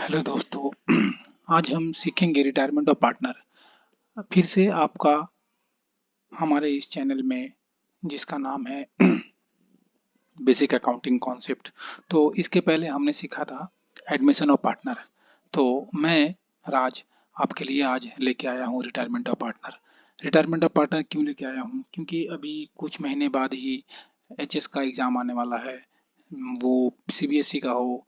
Hello दोस्तों। आज हम सीखेंगे रिटायरमेंट ऑफ पार्टनर। फिर से आपका हमारे इस चैनल में, जिसका नाम है बेसिक अकाउंटिंग कॉन्सेप्ट। तो इसके पहले हमने सीखा था एडमिशन ऑफ पार्टनर। तो मैं राज आपके लिए आज लेके आया हूँ retirement of partner. Retirement of partner क्यों लेके आया हूँ? क्योंकि अभी कुछ महीने बाद ही एचएस का एग्ज़ाम आने वाला है। वो सीबीएसई का हो,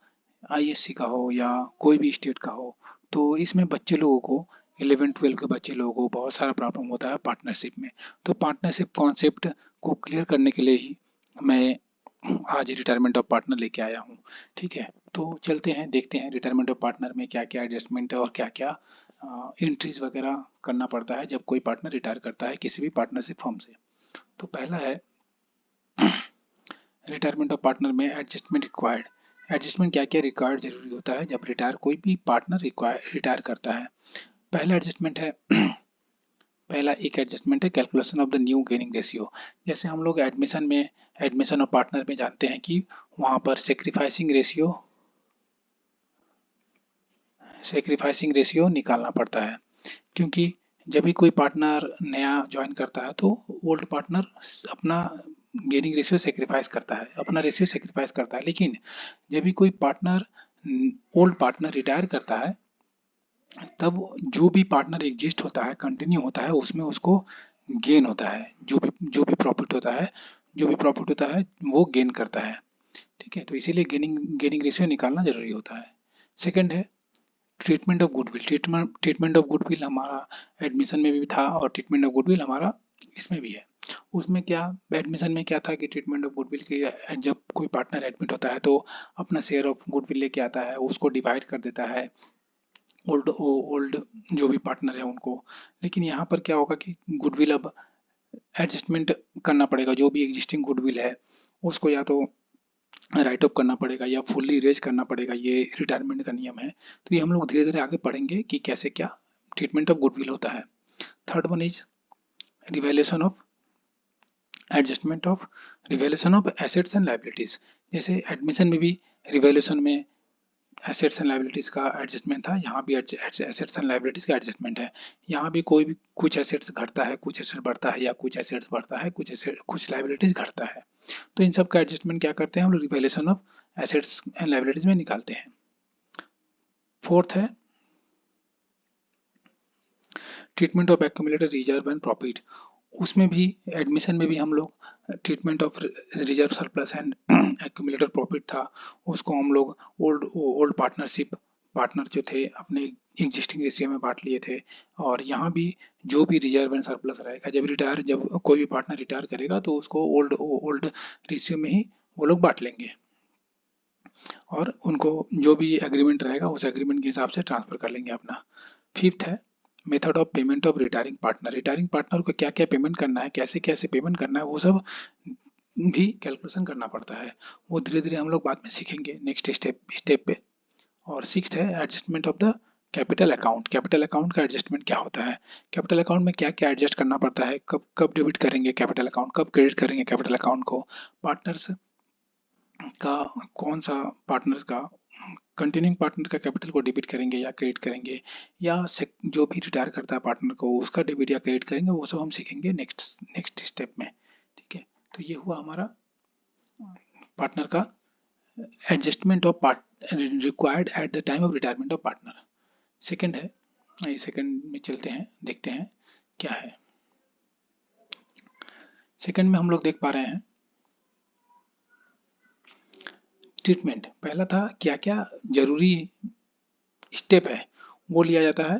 आईएससी का हो या कोई भी स्टेट का हो। तो इसमें बच्चे लोगों को 11-12 के बच्चे लोगों को बहुत सारा प्रॉब्लम होता है पार्टनरशिप में। तो पार्टनरशिप कॉन्सेप्ट को क्लियर करने के लिए ही मैं आज रिटायरमेंट ऑफ पार्टनर लेके आया हूँ। ठीक है, तो चलते हैं, देखते हैं रिटायरमेंट ऑफ पार्टनर में क्या क्या एडजस्टमेंट है और क्या क्या एंट्रीज वगैरह करना पड़ता है जब कोई पार्टनर रिटायर करता है किसी भी पार्टनरशिप फर्म से। तो पहला है रिटायरमेंट ऑफ पार्टनर में एडजस्टमेंट रिक्वायर्ड। एडजस्टमेंट क्या क्या रिक्वायर्ड जरूरी होता है जब कोई भी पार्टनर रिटायर करता है। पहला एडजस्टमेंट है पहला एक एडजस्टमेंट है calculation of the new gaining ratio. जैसे हम लोग एडमिशन ऑफ पार्टनर में जानते हैं कि वहाँ पर सेक्रीफाइसिंग रेशियो निकालना पड़ता है। क्योंकि जब भी कोई पार्टनर नया ज्वाइन करता है तो ओल्ड पार्टनर अपना गेनिंग रेशियो सेक्रीफाइस करता है, अपना रेशियो सेक्रीफाइस करता है। लेकिन जब भी कोई पार्टनर ओल्ड पार्टनर रिटायर करता है, तब जो भी पार्टनर एग्जिस्ट होता है, कंटिन्यू होता है, उसमें उसको गेन होता है। जो भी प्रॉफिट होता है वो गेन करता है। ठीक है, तो इसीलिए गेनिंग गेनिंग रेशियो निकालना जरूरी होता है। सेकंड है treatment of goodwill. Treatment of goodwill हमारा एडमिशन में भी था और ट्रीटमेंट ऑफ गुडविल हमारा इसमें भी है। उसमें क्या, एडमिशन में क्या था कि ट्रीटमेंट ऑफ गुडविल की जब कोई पार्टनर एडमिट होता है तो अपना शेयर ऑफ गुडविल लेके आता है, उसको डिवाइड कर देता है ओल्ड ओल्ड जो भी पार्टनर है उनको। लेकिन यहाँ पर क्या होगा कि गुडविल अब एडजस्टमेंट करना पड़ेगा। जो भी एग्जिस्टिंग गुडविल है उसको या तो राइट ऑफ करना पड़ेगा या फुल्ली रेज करना पड़ेगा। ये रिटायरमेंट का नियम है। तो ये हम लोग धीरे धीरे आगे पढ़ेंगे कि कैसे क्या ट्रीटमेंट ऑफ गुडविल होता है। Third one is revaluation of adjustment of revaluation of assets and liabilities. जैसे एडमिशन में भी रिवैल्यूएशन में एसेट्स एंड लाइबिलिटीज का एडजस्टमेंट था, यहाँ भी एसेट्स एंड लाइबिलिटीज का एडजस्टमेंट है। यहाँ भी कोई भी कुछ एसेट्स घटता है, कुछ एसेट बढ़ता है, या कुछ एसेट्स बढ़ता है, कुछ लाइबिलिटीज घटता है। तो इन सब का एडजस्टमेंट क्या करते हैं हम लोग, revaluation of assets and liabilities में निकालते हैं। फोर्थ है treatment of accumulated reserve and profit. उसमें भी एडमिशन में भी हम लोग treatment of reserve surplus and accumulated profit था, उसको हम लोग ओल्ड पार्टनर जो थे अपने एग्जिस्टिंग रेशियो में बांट लिए थे। और यहाँ भी जो भी रिजर्व एंड सरप्लस रहेगा, जब कोई भी पार्टनर रिटायर करेगा तो उसको ओल्ड ओल्ड रेशियो में ही वो लोग बांट लेंगे और उनको जो भी एग्रीमेंट रहेगा उस एग्रीमेंट के हिसाब से ट्रांसफर कर लेंगे अपना। फिफ्थ है method of payment of retiring partner. Retiring partner को क्या क्या पेमेंट करना है, कैसे कैसे पेमेंट करना है, वो सब भी कैलकुलेशन करना पड़ता है। वो धीरे धीरे हम लोग बाद में सीखेंगे नेक्स्ट स्टेप पे। और सिक्स्थ है adjustment of the capital account. Capital account का एडजस्टमेंट क्या होता है, कैपिटल अकाउंट में क्या क्या एडजस्ट करना पड़ता है, कब कब डेबिट करेंगे कैपिटल अकाउंट, कब क्रेडिट करेंगे कैपिटल अकाउंट को, पार्टनर्स का कौन सा पार्टनर का कंटिन्यूइंग पार्टनर का कैपिटल को डेबिट करेंगे या क्रेडिट करेंगे, या जो भी रिटायर करता है पार्टनर को उसका डेबिट या क्रेडिट करेंगे, वो सब हम सीखेंगे नेक्स्ट स्टेप में। ठीक है, तो ये हुआ हमारा पार्टनर का adjustment of part required at the time of retirement of partner. Second है, सेकंड में चलते हैं, देखते हैं क्या है। सेकंड में हम लोग देख पा रहे हैं ट्रीटमेंट। पहला था क्या क्या जरूरी स्टेप है वो लिया जाता है,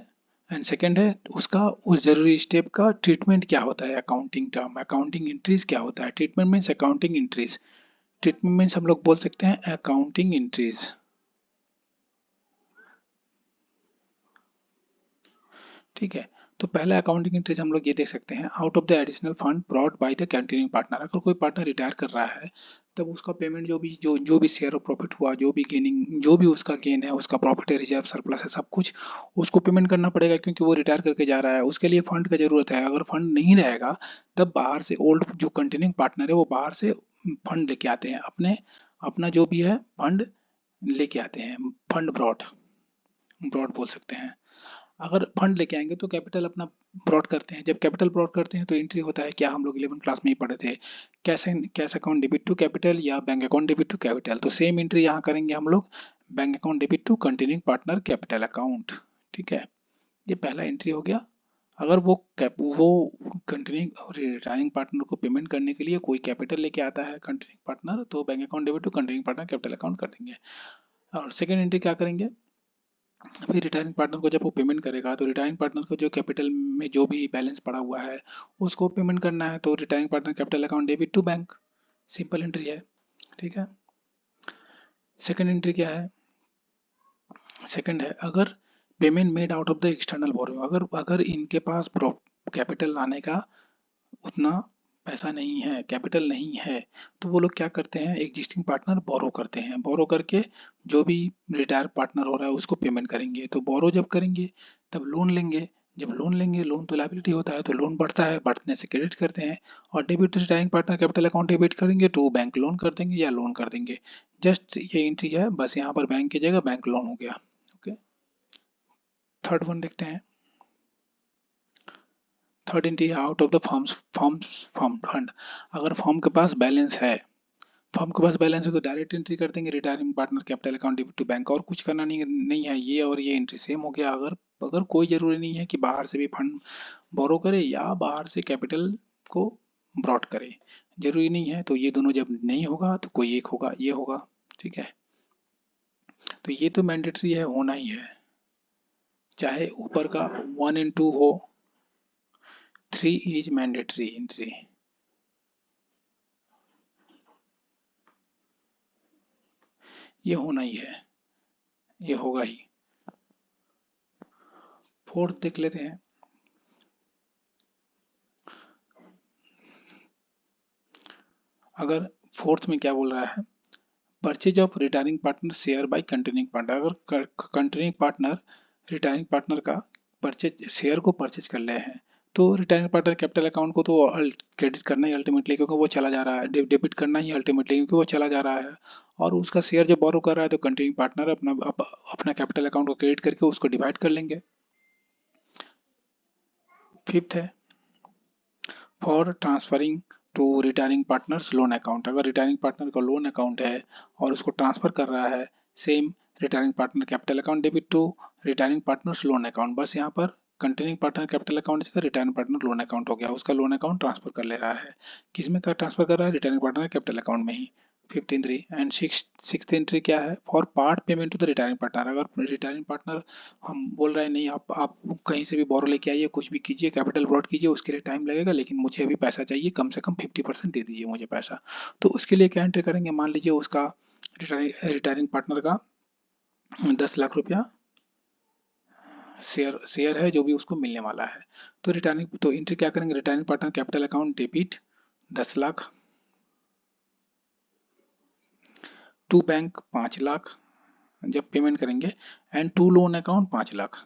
एंड सेकंड है उसका उस जरूरी स्टेप का ट्रीटमेंट क्या होता है। अकाउंटिंग टर्म, अकाउंटिंग एंट्रीज क्या होता है। Treatment means accounting entries. Treatment means हम लोग बोल सकते हैं अकाउंटिंग एंट्रीज। ठीक है, तो पहला अकाउंटिंग एंट्रीज हम लोग ये देख सकते हैं, out of the additional fund brought by the continuing partner. अगर कोई पार्टनर रिटायर कर रहा है तब उसका पेमेंट जो भी शेयर ऑफ प्रॉफिट हुआ, जो भी गेनिंग, जो भी उसका गेन है, उसका प्रॉफिट है, रिजर्व सरप्लस है, सब कुछ उसको पेमेंट करना पड़ेगा क्योंकि वो रिटायर करके जा रहा है। उसके लिए फंड का जरूरत है। अगर फंड नहीं रहेगा तब बाहर से ओल्ड जो कंटिन्यूइंग पार्टनर है वो बाहर से फंड लेके आते हैं, अपना जो भी है फंड लेके आते हैं, फंड ब्रॉट। ब्रॉड बोल सकते हैं। अगर फंड लेके आएंगे तो कैपिटल अपना ब्रॉड करते हैं। जब कैपिटल ब्रॉड करते हैं तो एंट्री होता है, क्या हम लोग 11 क्लास में ही पढ़े थे, cash account debit to capital या bank account debit to capital. तो सेम एंट्री यहाँ करेंगे हम लोग, bank account debit to continuing partner capital account. ठीक है, ये पहला एंट्री हो गया। अगर वो कंटिन्यूइंग और रिटायरिंग पार्टनर को पेमेंट करने के लिए कोई कैपिटल लेके आता है कंटिन्यूइंग पार्टनर, तो bank account debit to continuing partner capital account कर देंगे। और सेकेंड एंट्री क्या करेंगे, फिर रिटायरिंग पार्टनर को जब वो पेमेंट करेगा तो रिटायरिंग पार्टनर को जो कैपिटल में जो भी बैलेंस पड़ा हुआ है उसको पेमेंट करना है, तो retiring partner capital account debit to bank. Simple entry है। ठीक है, सेकंड एंट्री क्या है, सेकंड है अगर payment made out of the external borrowing, अगर इनके पास कैपिटल लाने का उतना पैसा नहीं है, कैपिटल नहीं है, तो वो लोग क्या करते हैं, एग्जिस्टिंग पार्टनर बोरो करते हैं। बोरो करके जो भी रिटायर पार्टनर हो रहा है उसको पेमेंट करेंगे। तो बोरो जब करेंगे तब लोन लेंगे, जब लोन लेंगे, लोन तो लायबिलिटी होता है, तो लोन बढ़ता है, बढ़ने से क्रेडिट करते हैं। और debit retiring partner capital account debit करेंगे तो बैंक लोन कर देंगे या लोन कर देंगे। जस्ट ये एंट्री है, बस यहाँ पर बैंक की जगह बैंक लोन हो गया। ओके, थर्ड वन देखते हैं। Third entry out of the form fund. अगर फॉर्म के पास बैलेंस है, फॉर्म के पास बैलेंस है तो डायरेक्ट एंट्री कर देंगे, retiring partner capital account debit to bank, और कुछ करना नहीं है। ये और ये एंट्री सेम हो गया। अगर अगर कोई जरूरी नहीं है कि बाहर से भी फंड बोरो करे या बाहर से कैपिटल को ब्रॉड करे, जरूरी नहीं है। तो ये दोनों जब नहीं होगा तो कोई एक होगा, ये होगा। ठीक है, तो ये तो मैंडेटरी है, होना ही है, चाहे ऊपर का 1 and 2 हो। 3 इज मैंडेटरी एंट्री। ये होना ही है, ये होगा ही। फोर्थ देख लेते हैं। अगर फोर्थ में क्या बोल रहा है, purchase of retiring partner share by continuing partner. अगर कंटिन्यूइंग पार्टनर रिटायरिंग पार्टनर का परचेज शेयर को परचेज कर रहे हैं तो रिटायरिंग पार्टनर कैपिटल अकाउंट को तो क्रेडिट करना ही अल्टीमेटली, क्योंकि वो चला जा रहा है, डेबिट करना ही अल्टीमेटली क्योंकि वो चला जा रहा है। और उसका शेयर जब बोरो कर रहा है तो कंटिन्यूइंग पार्टनर अपना कैपिटल अकाउंट को क्रेडिट करके उसको डिवाइड कर लेंगे। फिफ्थ है for transferring to retiring partners loan account. अगर रिटायरिंग पार्टनर का लोन अकाउंट है और उसको ट्रांसफर कर रहा है, same retiring partner capital account debit to retiring partners loan account. बस यहाँ पर कंटिन्यूइंग पार्टनर कैपिटल अकाउंट जगह रिटायरिंग पार्टनर लोन अकाउंट हो गया, उसका लोन अकाउंट ट्रांसफर कर ले रहा है। किसमें का ट्रांसफर कर रहा है, रिटायरिंग पार्टनर कैपिटल अकाउंट में ही। Fifth entry and six entry क्या है, for part payment to the retiring partner. अगर रिटायरिंग पार्टनर हम बोल रहे हैं नहीं, आप कहीं से भी बोरो लेके आइए, कुछ भी कीजिए, कैपिटल ब्रॉड कीजिए, उसके लिए टाइम लगेगा, लेकिन मुझे अभी पैसा चाहिए, कम से कम 50% दे दीजिए मुझे पैसा। तो उसके लिए क्या एंट्री करेंगे, मान लीजिए उसका रिटायरिंग पार्टनर का 10 लाख रुपया शेयर है जो भी उसको मिलने वाला है। तो एंट्री क्या करेंगे, retiring partner capital account debit 10 lakh to bank 5 lakh जब पेमेंट करेंगे, and to loan account 5 lakh.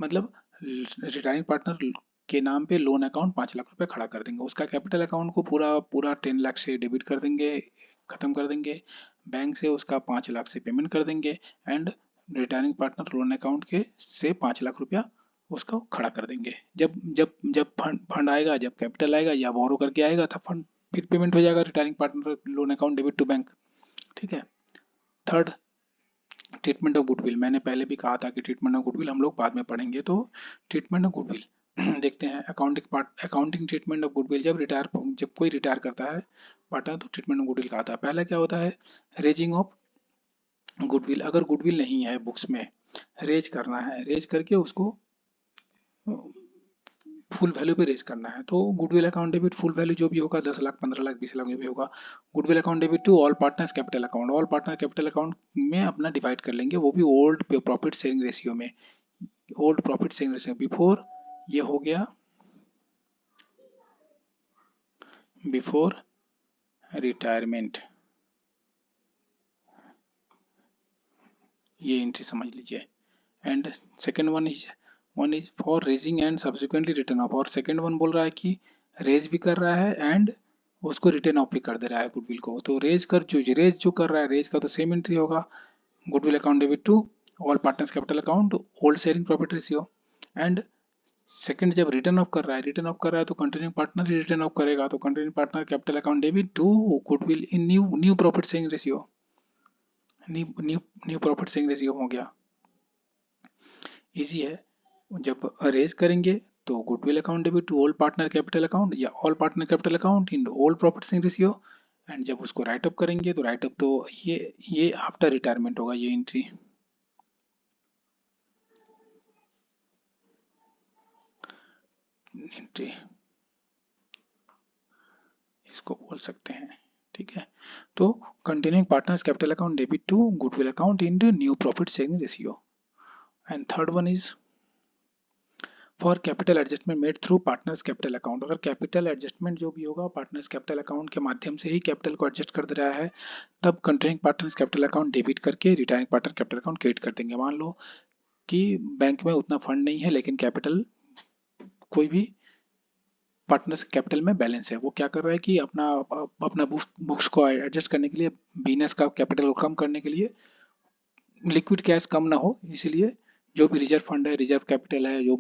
मतलब रिटायरिंग पार्टनर के नाम पे लोन अकाउंट 5 लाख रुपए खड़ा कर देंगे, उसका कैपिटल अकाउंट को पूरा पूरा 10 लाख से डेबिट कर देंगे, खत्म कर देंगे। बैंक से उसका 5 लाख से पेमेंट कर देंगे, and retiring partner loan account के से 5 लाख रुपया उसको खड़ा कर देंगे। जब जब जब फंड आएगा, जब कैपिटल आएगा या बोरो करके आएगा, तब फंड फिर पेमेंट हो जाएगा retiring partner loan account debit to bank. ठीक है। Third, treatment of goodwill. मैंने पहले भी कहा था कि ट्रीटमेंट ऑफ गुडविल हम लोग बाद में पढ़ेंगे, तो ट्रीटमेंट ऑफ गुडविल देखते हैं। अकाउंटिंग ट्रीटमेंट ऑफ गुडविल, जब कोई रिटायर करता है पार्टनर तो ट्रीटमेंट ऑफ गुडविल का आता है। पहला क्या होता है, रेजिंग ऑफ गुडविल। अगर गुडविल नहीं है बुक्स में, रेज करना है, रेज करके उसको फुल वैल्यू पे रेज करना है। तो goodwill account debit full value जो भी होगा, 10 लाख 15 लाख 20 लाख जो भी होगा, goodwill account debit to all partners capital account. All partner capital account में अपना डिवाइड कर लेंगे, वो भी ओल्ड प्रॉफिट शेयरिंग रेशियो में, old profit sharing ratio before, ये हो गया बिफोर रिटायरमेंट। ये एंट्री समझ लीजिए। And second one is for raising and subsequently return of. और सेकेंड वन बोल रहा है कि रेज भी कर रहा है एंड उसको रिटर्न ऑफ भी कर दे रहा है गुडविल को। तो रेज जो कर रहा है, रेज का तो सेम एंट्री होगा, goodwill account debit to all partners capital account old sharing profit ratio. And second, जब रिटर्न ऑफ कर रहा है तो कंटिन्यूइंग पार्टनर रिटर्न ऑफ करेगा, तो continuing partner capital account debit to goodwill in new profit sharing ratio, new profit sharing ratio हो गया। Easy है। जब रेज करेंगे तो goodwill account debit to old partner capital account या all partner capital account in old profit sharing ratio. And जब उसको right up करेंगे तो राइट अप तो ये आफ्टर रिटायरमेंट होगा, ये एंट्री। इसको बोल सकते हैं, ठीक है। तो continuing partners capital account debit to goodwill account in new profit sharing ratio. And third one is for capital adjustment made through partners capital account. अगर कैपिटल एडजस्टमेंट जो भी होगा पार्टनर्स कैपिटल अकाउंट के माध्यम से ही कैपिटल को adjust कर दे रहा है, तब continuing partners capital account debit करके retiring partner capital account create कर देंगे। मान लो कि बैंक में उतना फंड नहीं है लेकिन कैपिटल कोई भी पार्टनर्स कैपिटल में बैलेंस है, वो क्या कर रहा है कि अपना बुक्स को एडजस्ट करने के लिए, बिजनेस का कैपिटल को कम करने के लिए, लिक्विड कैश कम ना हो, इसीलिए जो भी रिजर्व फंड है, रिजर्व कैपिटल है जो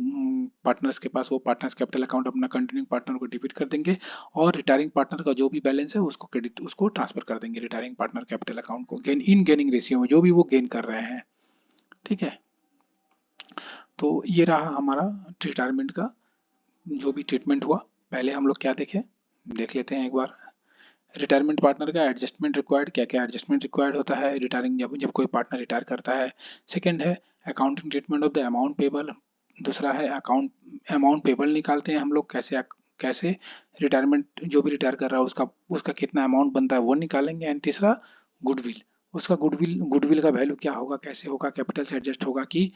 पार्टनर्स के पास, वो पार्टनर्स कैपिटल अकाउंट अपना कंटिन्यूइंग पार्टनर को डेबिट कर देंगे और रिटायरिंग पार्टनर का जो भी बैलेंस है उसको क्रेडिट, उसको ट्रांसफर कर देंगे रिटायरिंग पार्टनर कैपिटल अकाउंट को, गेनिंग रेशियो में जो भी वो गेन कर रहे हैं, ठीक है। तो ये रहा हमारा रिटायरमेंट का जो भी ट्रीटमेंट हुआ। पहले हम लोग क्या देख लेते हैं एक बार। रिटायरमेंट पार्टनर का एडजस्टमेंट रिक्वायर्ड, क्या क्या एडजस्टमेंट रिक्वायर्ड होता है रिटायरिंग, जब कोई पार्टनर रिटायर करता है। सेकंड है accounting treatment of the amount payable. दूसरा है अमाउंट पेबल निकालते हैं हम लोग, कैसे रिटायरमेंट जो भी रिटायर कर रहा है उसका कितना अमाउंट बनता है वो निकालेंगे। एंड तीसरा गुडविल, उसका गुडविल का वैल्यू क्या होगा, कैसे होगा, कैपिटल से एडजस्ट होगा कि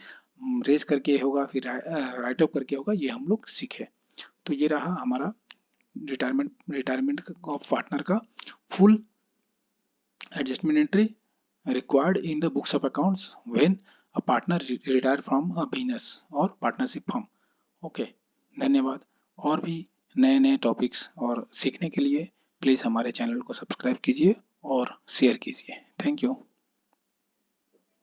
रेज करके होगा, फिर राइट ऑफ करके होगा, ये हम लोग सीखे। तो ये रहा हमारा रिटायरमेंट ऑफ पार्टनर का full adjustment entry required in the books of accounts when a partner retire from a business और पार्टनरशिप फर्म। ओके, धन्यवाद। और भी नए नए टॉपिक्स और सीखने के लिए प्लीज़ हमारे चैनल को सब्सक्राइब कीजिए और शेयर कीजिए। Thank you.